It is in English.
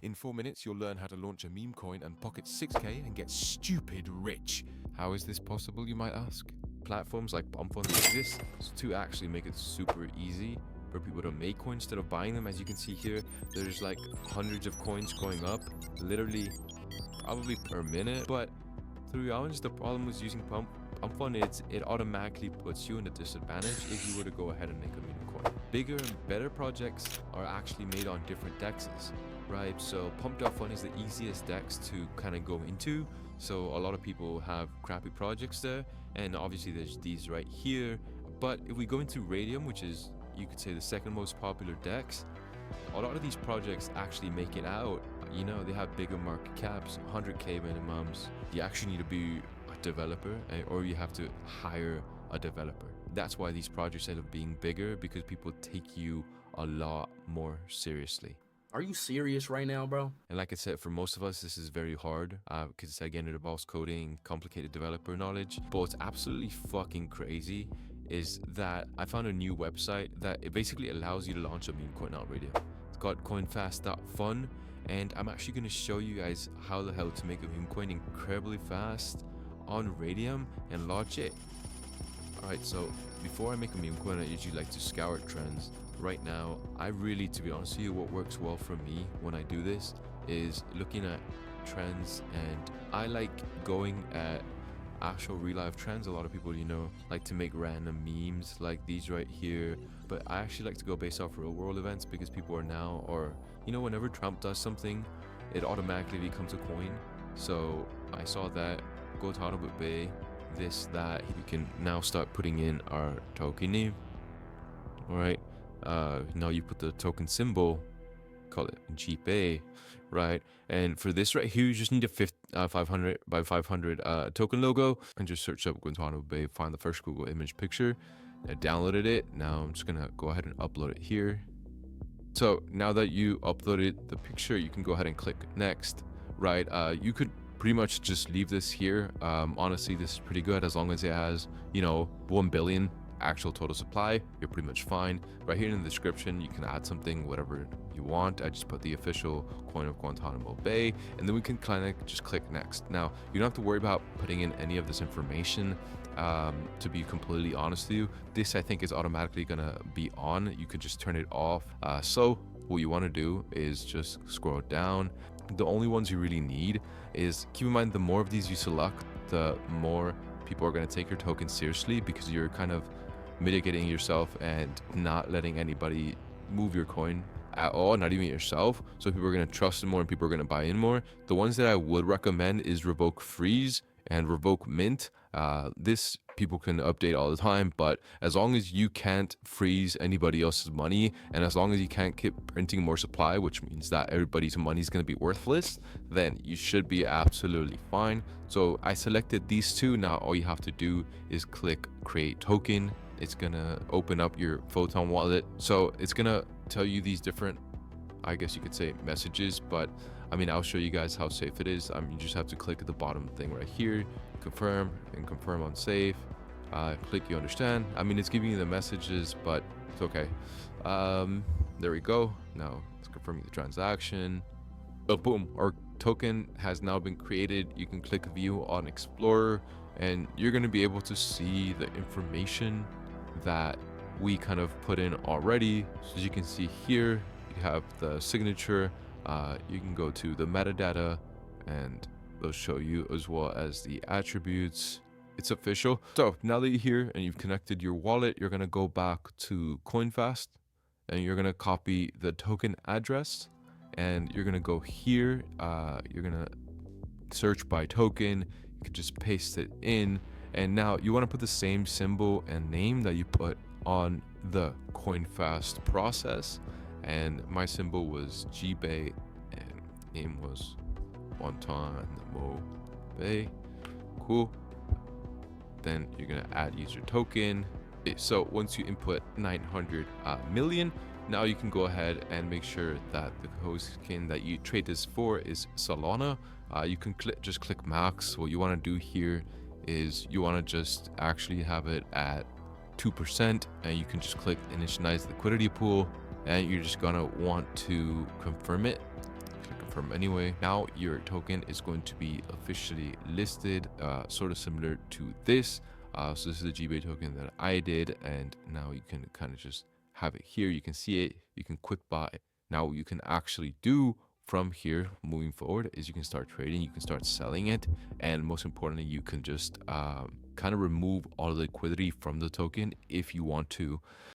In 4 minutes, you'll learn how to launch a meme coin and pocket 6k and get stupid rich. How is this possible, you might ask? Platforms like Pump.fun exist to actually make it super easy for people to make coins instead of buying them. As you can see here, there's like hundreds of coins going up, literally probably per minute. But to be honest, the problem with using Pump.fun is it automatically puts you in a disadvantage if you were to go ahead and make a meme coin. Bigger and better projects are actually made on different dexes, right? So Pump.fun is the easiest dex to kind of go into. So a lot of people have crappy projects there, and obviously there's these right here. But if we go into Raydium, which is, you could say, the second most popular dex, a lot of these projects actually make it out. You know, they have bigger market caps, 100k minimums. You actually need to be a developer, or you have to hire a developer. That's why these projects end up being bigger, because people take you a lot more seriously. Are you serious right now, bro? And like I said, for most of us, this is very hard because again, it involves coding, complicated developer knowledge. But what's absolutely fucking crazy is that I found a new website that it basically allows you to launch a meme coin on Raydium. It's called Coinfast.fun, and I'm actually going to show you guys how the hell to make a meme coin incredibly fast on Raydium and launch it. Alright, so before I make a meme coin, I usually like to scour trends. Right now, I really, to be honest with you, what works well for me when I do this is looking at trends, and I like going at actual real life trends. A lot of people, you know, like to make random memes like these right here, but I actually like to go based off real world events, because people are now, or you know, whenever Trump does something, it automatically becomes a coin. So I saw that Guantanamo Bay, this, that, we can now start putting in our token name. All right, now you put the token symbol, call it GPay, right? And for this right here, you just need a 500 by 500 token logo, and just search up Guantanamo Bay, find the first Google image picture. I downloaded it. Now I'm just gonna go ahead and upload it here. So now that you uploaded the picture, you can go ahead and click next, right? You could pretty much just leave this here. Honestly, this is pretty good as long as it has, you know, 1 billion actual total supply. You're pretty much fine. Right here in the description, you can add something, whatever you want. I just put the official coin of Guantanamo Bay, and then we can kind of just click next. Now you don't have to worry about putting in any of this information. To be completely honest with you, this I think is automatically gonna be on. You could just turn it off. So what you want to do is just scroll down. The only ones you really need is, keep in mind, the more of these you select, the more people are going to take your token seriously, because you're kind of mitigating yourself and not letting anybody move your coin at all, not even yourself. So people are going to trust it more and people are going to buy in more. The ones that I would recommend is revoke freeze and revoke mint. This people can update all the time, but as long as you can't freeze anybody else's money, and as long as you can't keep printing more supply, which means that everybody's money is going to be worthless, then you should be absolutely fine. So I selected these two. Now all you have to do is click create token. It's gonna open up your Photon wallet, so it's gonna tell you these different, I guess you could say, messages, but I mean, I'll show you guys how safe it is. You just have to click at the bottom thing right here, confirm, and confirm on safe. Click you understand. I mean, it's giving you the messages, but it's okay. There we go. Now it's confirming the transaction. Oh, boom, our token has now been created. You can click view on Explorer, and you're going to be able to see the information that we kind of put in already. So as you can see here, you have the signature. You can go to the metadata, and they'll show you as well as the attributes. It's official. So now that you're here and you've connected your wallet, you're going to go back to Coinfast, and you're going to copy the token address, and you're going to go here. You're going to search by token. You can just paste it in, and now you want to put the same symbol and name that you put on the Coinfast process. And my symbol was GBay and name was Guantanamo Bay. Cool. Then you're gonna add user token. So once you input 900 million, now you can go ahead and make sure that the token that you trade this for is Solana. You can just click max. What you want to do here is you want to just actually have it at 2%, and you can just click initialize liquidity pool, and you're just gonna want to confirm it. Click confirm anyway. Now your token is going to be officially listed, sort of similar to this. So this is the GBay token that I did, and now you can kind of just have it here. You can see it, you can quick buy. Now what you can actually do from here moving forward is you can start trading, you can start selling it, and most importantly, you can just kind of remove all the liquidity from the token if you want to.